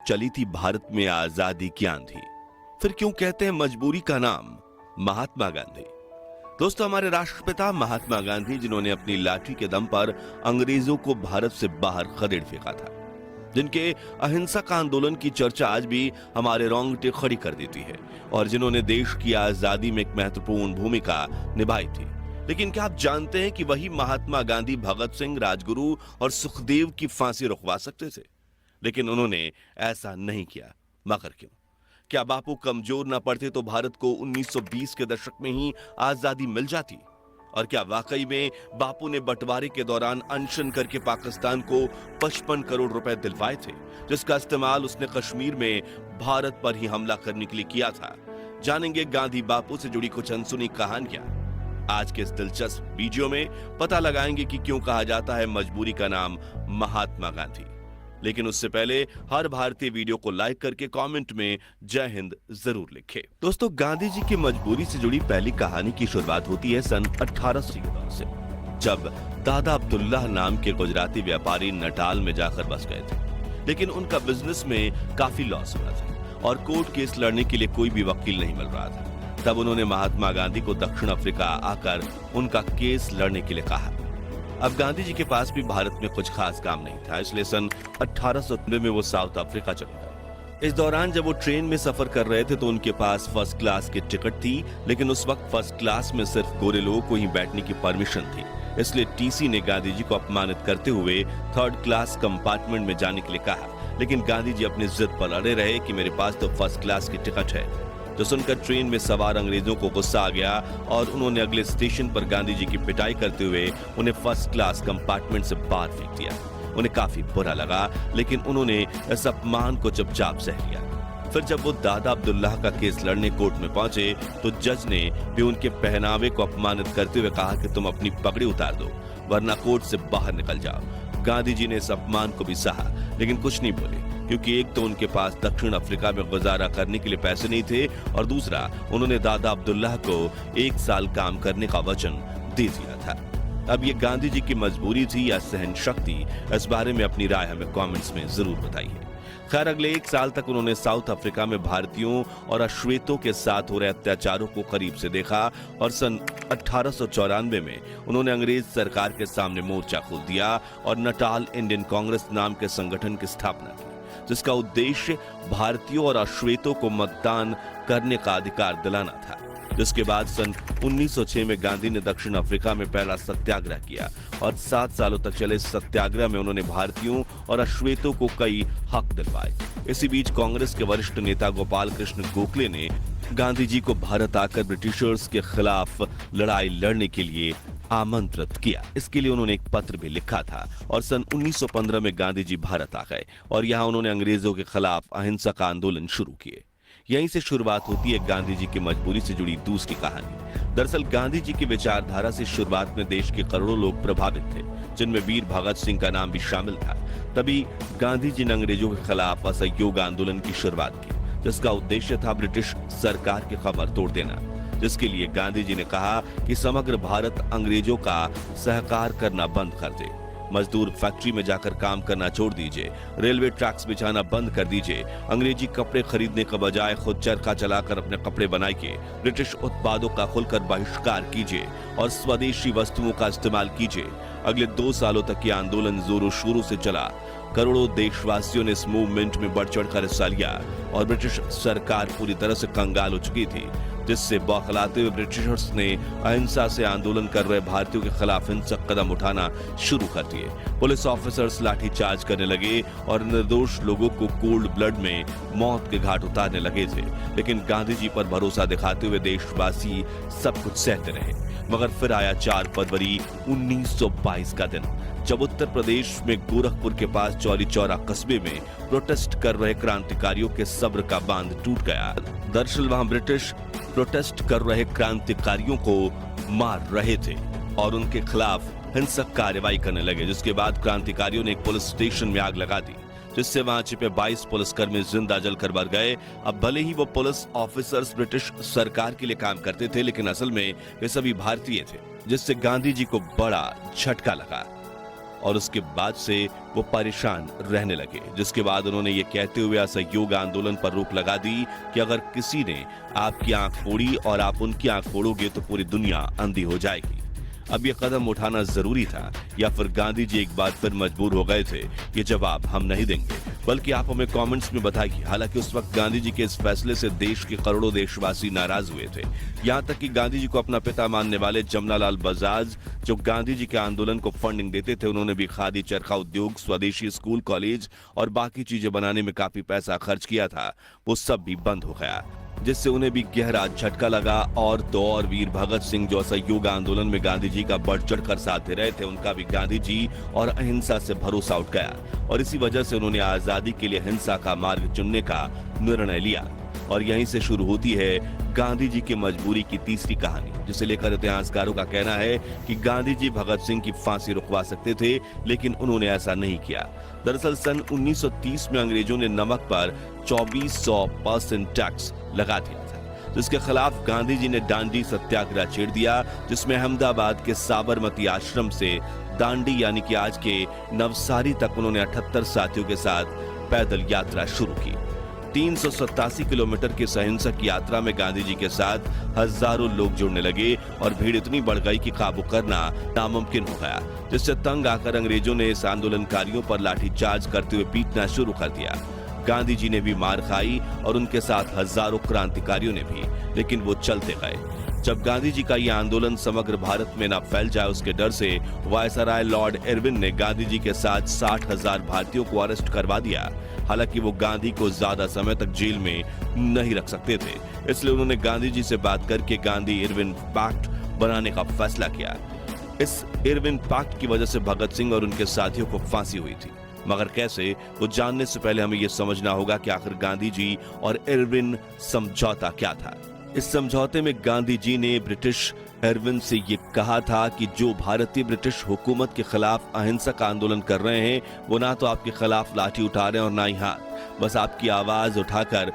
चली थी भारत में आजादी की आंधी। फिर क्यों कहते हैं मजबूरी का नाम महात्मा गांधी? दोस्तों, हमारे राष्ट्रपिता महात्मा गांधी, जिन्होंने अपनी लाठी के दम पर अंग्रेजों को भारत से बाहर खदेड़ फेंका था, जिनके अहिंसक आंदोलन की चर्चा आज भी हमारे रोंगटे खड़ी कर देती है, और जिन्होंने देश की आजादी में एक महत्वपूर्ण भूमिका निभाई थी। लेकिन क्या आप जानते हैं कि वही महात्मा गांधी भगत सिंह, राजगुरु और सुखदेव की फांसी रुकवा सकते थे? लेकिन उन्होंने ऐसा नहीं किया। मगर क्यों? क्या बापू कमजोर ना पड़ते तो भारत को 1920 के दशक में ही आजादी मिल जाती? और क्या वाकई में बापू ने बंटवारे के दौरान अनशन करके पाकिस्तान को 55 करोड़ रुपए दिलवाए थे, जिसका इस्तेमाल उसने कश्मीर में भारत पर ही हमला करने के लिए किया था? जानेंगे गांधी बापू से जुड़ी कुछ अनसुनी कहानियां। आज के इस दिलचस्प वीडियो में पता लगाएंगे कि क्यों कहा जाता है मजबूरी का नाम महात्मा गांधी। लेकिन उससे पहले हर भारतीय वीडियो को लाइक करके कमेंट में जय हिंद जरूर लिखें। दोस्तों, गांधी जी की मजबूरी से जुड़ी पहली कहानी की शुरुआत होती है सन 1800 के दौर से, जब दादा अब्दुल्लाह नाम के गुजराती व्यापारी नटाल में जाकर बस गए थे। लेकिन उनका बिजनेस में काफी लॉस हुआ था और कोर्ट केस लड़ने के लिए कोई भी वकील नहीं मिल रहा था। तब उन्होंने महात्मा गांधी को दक्षिण अफ्रीका आकर उनका केस लड़ने के लिए कहा। अब गांधी जी के पास भी भारत में कुछ खास काम नहीं था, इसलिए सन 1890 में वो साउथ अफ्रीका चले गए। इस दौरान जब वो ट्रेन में सफर कर रहे थे तो उनके पास फर्स्ट क्लास की टिकट थी, लेकिन उस वक्त फर्स्ट क्लास में सिर्फ गोरे लोगों को ही बैठने की परमिशन थी। इसलिए टीसी ने गांधी जी को अपमानित करते हुए थर्ड क्लास कंपार्टमेंट में जाने के लिए कहा। लेकिन गांधी जी अपनी जिद पर अड़े रहे कि मेरे पास तो फर्स्ट क्लास की टिकट है। तो सुनकर ट्रेन में सवार अंग्रेजों को गुस्सा आ गया और उन्होंने अगले स्टेशन पर गांधी जी की पिटाई करते हुए उन्हें फर्स्ट क्लास कंपार्टमेंट से बाहर फेंक दिया। उन्हें काफी बुरा लगा, लेकिन उन्होंने इस अपमान को चुपचाप सह लिया। फिर जब वो दादा अब्दुल्लाह का केस लड़ने कोर्ट में पहुंचे तो जज ने भी उनके पहनावे को अपमानित करते हुए कहा कि तुम अपनी पगड़ी उतार दो, वरना कोर्ट से बाहर निकल जाओ। गांधी जी ने इस अपमान को भी सहा, लेकिन कुछ नहीं बोले, क्योंकि एक तो उनके पास दक्षिण अफ्रीका में गुजारा करने के लिए पैसे नहीं थे, और दूसरा उन्होंने दादा अब्दुल्लाह को 1 साल काम करने का वचन दे दिया था। अब ये गांधी जी की मजबूरी थी या सहन शक्ति? इस बारे में अपनी राय हमें कमेंट्स में जरूर बताइए। खैर, अगले 1 साल तक उन्होंने साउथ अफ्रीका में भारतीयों और अश्वेतों के साथ हो रहे अत्याचारों को करीब से देखा, और सन 1894 में उन्होंने अंग्रेज सरकार के सामने मोर्चा खोल दिया और नटाल इंडियन कांग्रेस नाम के संगठन की स्थापना की, जिसका उद्देश्य भारतीयों और अश्वेतों को मतदान करने का अधिकार दिलाना था। जिसके बाद सन 1906 में गांधी ने दक्षिण अफ्रीका में पहला सत्याग्रह किया, और 7 सालों तक चले इस सत्याग्रह में उन्होंने भारतीयों और अश्वेतों को कई हक दिलवाए। इसी बीच कांग्रेस के वरिष्ठ नेता गोपाल कृष्ण गोखले ने गांधी जी को भारत आकर ब्रिटिशर्स के खिलाफ लड़ाई लड़ने के लिए आमंत्रित किया। इसके लिए उन्होंने एक पत्र भी लिखा था, और सन 1915 में गांधी जी भारत आ गए और यहाँ उन्होंने अंग्रेजों के खिलाफ अहिंसक आंदोलन शुरू किए। यहीं से शुरुआत होती है गांधी जी की मजबूरी से जुड़ी दूसरी कहानी। दरअसल गांधी जी की विचारधारा से शुरुआत में देश के करोड़ों लोग प्रभावित थे, जिनमें वीर भगत सिंह का नाम भी शामिल था। तभी गांधी जी ने अंग्रेजों के खिलाफ असहयोग आंदोलन की शुरुआत की, जिसका उद्देश्य था ब्रिटिश सरकार की कमर तोड़ देना। जिसके लिए गांधी जी ने कहा कि समग्र भारत अंग्रेजों का सहकार करना बंद कर दे, मजदूर फैक्ट्री में जाकर काम करना छोड़ दीजिए, रेलवे ट्रैक्स बिछाना बंद कर दीजिए, अंग्रेजी कपड़े खरीदने के बजाय खुद चरखा चलाकर अपने कपड़े बनाइए, ब्रिटिश उत्पादों का खुलकर बहिष्कार कीजिए और स्वदेशी वस्तुओं का इस्तेमाल कीजिए। अगले 2 सालों तक ये आंदोलन जोरों शोरों से चला। करोड़ों देशवासियों ने इस मूवमेंट में बढ़ चढ़कर हिस्सा लिया और ब्रिटिश सरकार पूरी तरह से कंगाल हो चुकी थी, जिससे बौखलाते हुए ब्रिटिशर्स ने अहिंसा से आंदोलन कर रहे भारतीयों के खिलाफ हिंसक कदम उठाना शुरू कर दिए। पुलिस ऑफिसर्स लाठीचार्ज करने लगे और निर्दोष लोगों को कोल्ड ब्लड में मौत के घाट उतारने लगे थे। लेकिन गांधी जी पर भरोसा दिखाते हुए देशवासी सब कुछ सहते रहे। मगर फिर आया 4 फरवरी 1922 का दिन, जब उत्तर प्रदेश में गोरखपुर के पास चौरी चौरा कस्बे में प्रोटेस्ट कर रहे क्रांतिकारियों के सब्र का बांध टूट गया। दरअसल वहां ब्रिटिश प्रोटेस्ट कर रहे क्रांतिकारियों को मार रहे थे और उनके खिलाफ हिंसक कार्रवाई करने लगे, जिसके बाद क्रांतिकारियों ने एक पुलिस स्टेशन में आग लगा दी, जिससे वहां छिपे 22 पुलिसकर्मी जिंदा जलकर मर गए। अब भले ही वो पुलिस ऑफिसर्स ब्रिटिश सरकार के लिए काम करते थे, लेकिन असल में वे सभी भारतीय थे, जिससे गांधी जी को बड़ा झटका लगा। और उसके बाद से वो परेशान रहने लगे, जिसके बाद उन्होंने ये कहते हुए असहयोग आंदोलन पर रोक लगा दी कि अगर किसी ने आपकी आंख फोड़ी और आप उनकी आंख फोड़ोगे तो पूरी दुनिया अंधी हो जाएगी। अब यह कदम उठाना जरूरी था या फिर गांधी जी एक बार फिर मजबूर हो गए थे? ये जवाब हम नहीं देंगे, बल्कि आप हमें कमेंट्स में बताइए। हालांकि उस वक्त गांधी जी के इस फैसले से देश के करोड़ों देशवासी नाराज हुए थे। यहां तक कि गांधी जी को अपना पिता मानने वाले जमनालाल बजाज, जो गांधी जी के आंदोलन को फंडिंग देते थे, उन्होंने भी खादी चरखा उद्योग, स्वदेशी स्कूल कॉलेज और बाकी चीजें बनाने में काफी पैसा खर्च किया था, वो सब भी बंद हो गया, जिससे उन्हें भी गहरा झटका लगा। और तो और वीर भगत सिंह, जो असहयोग आंदोलन में गांधी जी का बढ़ चढ़ कर साथ दे रहे थे, उनका भी गांधी जी और अहिंसा से भरोसा उठ गया और इसी वजह से उन्होंने आजादी के लिए हिंसा का मार्ग चुनने का निर्णय लिया। और यहीं से शुरू होती है गांधी जी की मजबूरी की तीसरी कहानी, जिसे लेकर इतिहासकारों का कहना है कि गांधी जी भगत सिंह की फांसी रुकवा सकते थे, लेकिन उन्होंने ऐसा नहीं किया। दरअसल सन 1930 में अंग्रेजों ने नमक पर 2400% टैक्स लगा दिया था, जिसके खिलाफ गांधी जी ने दांडी सत्याग्रह छेड़ दिया, जिसमें अहमदाबाद के साबरमती आश्रम से दांडी यानी कि आज के नवसारी तक उन्होंने 78 साथियों के साथ पैदल यात्रा शुरू की। 387 किलोमीटर की सहिंसक यात्रा में गांधी जी के साथ हजारों लोग जुड़ने लगे और भीड़ इतनी बढ़ गई कि काबू करना नामुमकिन हो गया, जिससे तंग आकर अंग्रेजों ने इस आंदोलनकारियों पर लाठीचार्ज करते हुए पीटना शुरू कर दिया। गांधी जी ने भी मार खाई और उनके साथ हजारों क्रांतिकारियों ने भी, लेकिन वो चलते गए। जब गांधी जी का यह आंदोलन समग्र भारत में न फैल जाए, उसके डर से वायसराय लॉर्ड इरविन ने गांधी जी के साथ 60,000 भारतीयों को अरेस्ट करवा दिया। हालांकि वो गांधी को ज्यादा समय तक जेल में नहीं रख सकते थे, इसलिए उन्होंने गांधी जी से बात करके गांधी इरविन पैक्ट बनाने का फैसला किया। इस इरविन पैक्ट की वजह से भगत सिंह और उनके साथियों को फांसी हुई थी, मगर कैसे, वो जानने से पहले हमें यह समझना होगा कि आखिर गांधी जी और इरविन समझौता क्या था। इस समझौते में गांधी जी ने ब्रिटिश इरविन से ये कहा था कि जो भारतीय ब्रिटिश हुकूमत के खिलाफ अहिंसक आंदोलन कर रहे हैं, वो ना तो आपके खिलाफ लाठी उठा रहे हैं और ना ही हाथ, बस आपकी आवाज उठाकर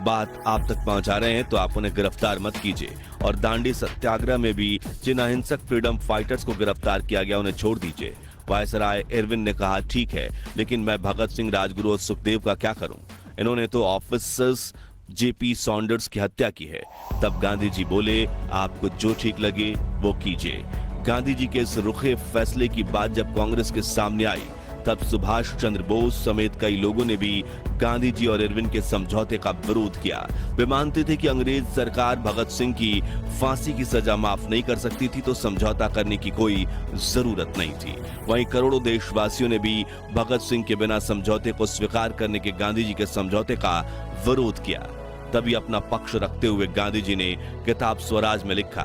बात आप तक पहुंचा रहे हैं, तो आप उन्हें गिरफ्तार मत कीजिए। और दांडी सत्याग्रह में भी जिन अहिंसक फ्रीडम फाइटर्स को गिरफ्तार किया गया, उन्हें छोड़ दीजिए। वायसराय इरविन ने कहा, ठीक है, लेकिन मैं भगत सिंह, राजगुरु और सुखदेव का क्या करूं? इन्होंने तो ऑफिसर्स जेपी सॉन्डर्स की हत्या की है। तब गांधी जी बोले, आपको जो ठीक लगे वो कीजिए। गांधी जी के इस रुखे फैसले की बात जब कांग्रेस के सामने आई, तब सुभाष चंद्र बोस समेत कई लोगों ने भी गांधी जी और इरविन के समझौते का विरोध किया। वे मानते थे कि अंग्रेज सरकार भगत सिंह की फांसी की सजा माफ नहीं कर सकती थी, तो समझौता करने की कोई जरूरत नहीं थी। वहीं करोड़ों देशवासियों ने भी भगत सिंह के बिना समझौते को स्वीकार करने के गांधी जी के समझौते का विरोध किया। तभी अपना पक्ष रखते हुए गांधी जी ने किताब स्वराज में लिखा,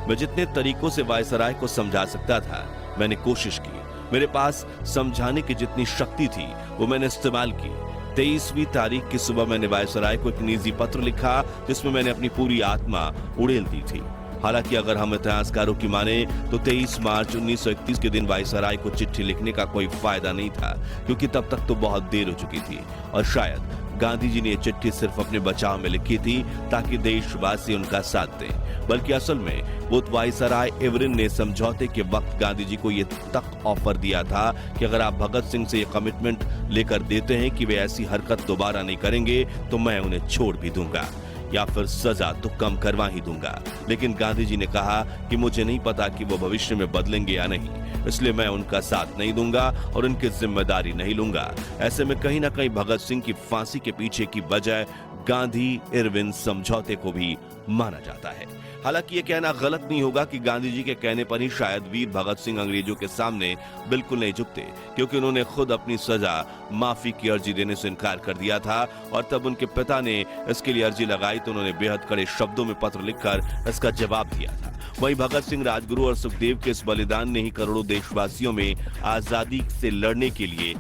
मैं जितने तरीकों से वायसराय को समझा सकता था, मैंने कोशिश की। मेरे पास समझाने की जितनी शक्ति थी, वो मैंने इस्तेमाल की। 23वीं तारीख की सुबह मैंने वायसराय को एक निजी पत्र लिखा, जिसमें मैंने अपनी पूरी आत्मा उड़ेल दी थी। हालांकि अगर हम इतिहासकारों की माने तो 23 मार्च 1931 के दिन वायसराय को चिट्ठी लिखने का कोई फायदा नहीं था, क्योंकि तब तक तो बहुत देर हो चुकी थी और शायद गांधी जी ने यह चिट्ठी सिर्फ अपने बचाव में लिखी थी ताकि देशवासी उनका साथ दें, बल्कि असल में वो वायसराय इरविन ने समझौते के वक्त गांधी जी को यह तक ऑफर दिया था कि अगर आप भगत सिंह से यह कमिटमेंट लेकर देते हैं कि वे ऐसी हरकत दोबारा नहीं करेंगे, तो मैं उन्हें छोड़ भी दूंगा या फिर सजा तो कम करवा ही दूंगा। लेकिन गांधी जी ने कहा कि मुझे नहीं पता कि वो भविष्य में बदलेंगे या नहीं, इसलिए मैं उनका साथ नहीं दूंगा और उनकी जिम्मेदारी नहीं लूंगा। ऐसे में कहीं ना कहीं भगत सिंह की फांसी के पीछे की वजह गांधी इरविन समझौते को भी माना जाता है। हालांकि ये कहना गलत नहीं होगा कि गांधी जी के कहने पर ही शायद वीर भगत सिंह अंग्रेजों के सामने बिल्कुल नहीं झुकते, क्योंकि उन्होंने खुद अपनी सजा माफी की अर्जी देने से इनकार कर दिया था। और तब उनके पिता ने इसके लिए अर्जी लगाई तो उन्होंने बेहद कड़े शब्दों में पत्र लिखकर इसका जवाब दिया था। वहीं भगत सिंह, राजगुरु और सुखदेव के इस बलिदान ने ही करोड़ों देशवासियों में आजादी से लड़ने के लिए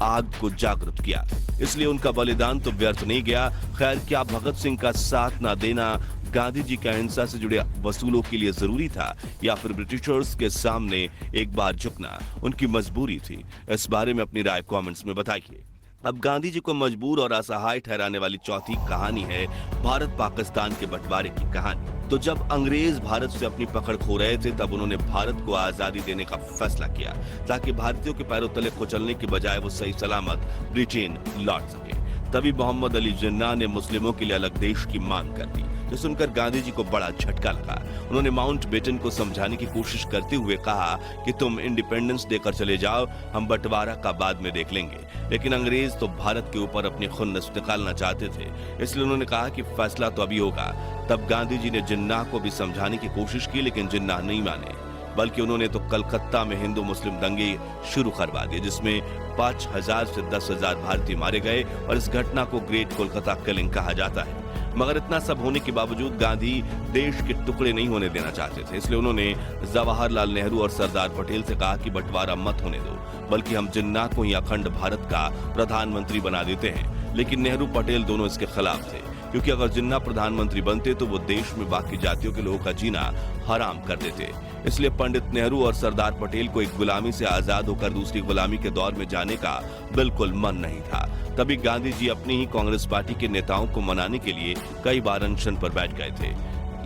आग को जागृत किया, इसलिए उनका बलिदान तो व्यर्थ नहीं गया। खैर, क्या भगत सिंह का साथ ना देना गांधी जी का अहिंसा से जुड़े वसूलों के लिए जरूरी था, या फिर ब्रिटिशर्स के सामने एक बार झुकना उनकी मजबूरी थी? इस बारे में अपनी राय कमेंट्स में बताइए। अब गांधी जी को मजबूर और असहाय ठहराने वाली चौथी कहानी है भारत पाकिस्तान के बंटवारे की कहानी। तो जब अंग्रेज भारत से अपनी पकड़ खो रहे थे तब उन्होंने भारत को आजादी देने का फैसला किया ताकि भारतीयों के पैरों तले कुचलने की बजाय वो सही सलामत ब्रिटेन लौट सके। तभी मोहम्मद अली जिन्ना ने मुस्लिमों के लिए अलग देश की मांग कर दी, जो सुनकर गांधी जी को बड़ा झटका लगा। उन्होंने माउंटबेटन को समझाने की कोशिश करते हुए कहा कि तुम इंडिपेंडेंस देकर चले जाओ, हम बंटवारा का बाद में देख लेंगे। लेकिन अंग्रेज तो भारत के ऊपर अपनी खुन्नस निकालना चाहते थे, इसलिए उन्होंने कहा कि फैसला तो अभी होगा। तब गांधी जी ने जिन्ना को भी समझाने की कोशिश की, लेकिन जिन्ना नहीं माने, बल्कि उन्होंने तो कलकत्ता में हिंदू मुस्लिम दंगे शुरू करवा दिए, जिसमें 5,000 से 10,000 भारतीय मारे गए और इस घटना को ग्रेट कोलकाता किलिंग कहा जाता है। मगर इतना सब होने के बावजूद गांधी देश के टुकड़े नहीं होने देना चाहते थे, इसलिए उन्होंने जवाहरलाल नेहरू और सरदार पटेल से कहा कि बंटवारा मत होने दो, बल्कि हम जिन्ना को ही अखंड भारत का प्रधानमंत्री बना देते हैं। लेकिन नेहरू पटेल दोनों इसके खिलाफ थे, क्योंकि अगर जिन्ना प्रधानमंत्री बनते तो वो देश में बाकी जातियों के लोगों का जीना हराम कर देते। इसलिए पंडित नेहरू और सरदार पटेल को एक गुलामी से आजाद होकर दूसरी गुलामी के दौर में जाने का बिल्कुल मन नहीं था। तभी गांधी जी अपनी ही कांग्रेस पार्टी के नेताओं को मनाने के लिए कई बार अनशन पर बैठ गए थे,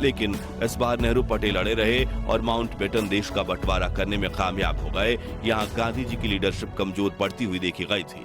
लेकिन इस बार नेहरू पटेल अड़े रहे और माउंटबेटन देश का बंटवारा करने में कामयाब हो गए। यहाँ गांधी जी की लीडरशिप कमजोर पड़ती हुई देखी गई थी।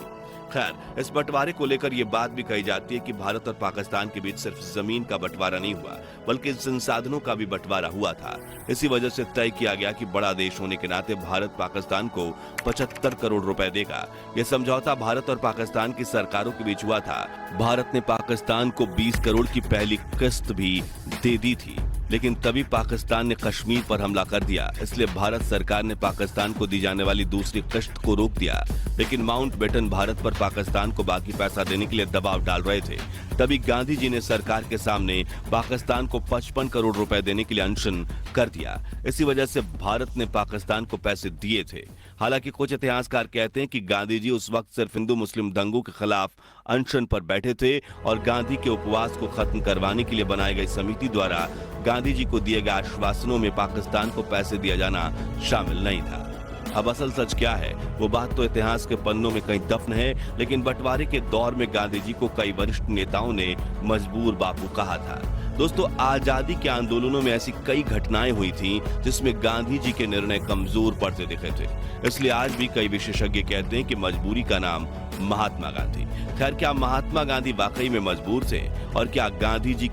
खैर, इस बंटवारे को लेकर यह बात भी कही जाती है कि भारत और पाकिस्तान के बीच सिर्फ जमीन का बंटवारा नहीं हुआ, बल्कि संसाधनों का भी बंटवारा हुआ था। इसी वजह से तय किया गया कि बड़ा देश होने के नाते भारत पाकिस्तान को 75 करोड़ रुपए देगा। यह समझौता भारत और पाकिस्तान की सरकारों के बीच हुआ था। भारत ने पाकिस्तान को 20 करोड़ की पहली किस्त भी दे दी थी, लेकिन तभी पाकिस्तान ने कश्मीर पर हमला कर दिया, इसलिए भारत सरकार ने पाकिस्तान को दी जाने वाली दूसरी किस्त को रोक दिया। लेकिन माउंटबेटन भारत पर पाकिस्तान को बाकी पैसा देने के लिए दबाव डाल रहे थे। तभी गांधी जी ने सरकार के सामने पाकिस्तान को 55 करोड़ रुपए देने के लिए अनशन कर दिया। इसी वजह से भारत ने पाकिस्तान को पैसे दिए थे। हालांकि कुछ इतिहासकार कहते हैं कि गांधी जी उस वक्त सिर्फ हिंदू मुस्लिम दंगों के खिलाफ अनशन पर बैठे थे और गांधी के उपवास को खत्म करवाने के लिए बनाई गई समिति द्वारा गांधी जी को दिए गए आश्वासनों में पाकिस्तान को पैसे दिया जाना शामिल नहीं था। अब असल सच क्या है वो बात तो इतिहास के पन्नों में कहीं दफन है, लेकिन बंटवारे के दौर में गांधी जी को कई वरिष्ठ नेताओं ने मजबूर बापू कहा था। दोस्तों, आजादी के आंदोलनों में ऐसी कई घटनाएं हुई थी जिसमें गांधी जी के निर्णय कमजोर पड़ते दिखे थे। इसलिए आज भी कई विशेषज्ञ कहते हैं कि मजबूरी का नाम महात्मा गांधी। खैर, क्या महात्मा गांधी वाकई में मजबूर थे और क्या गांधी जी के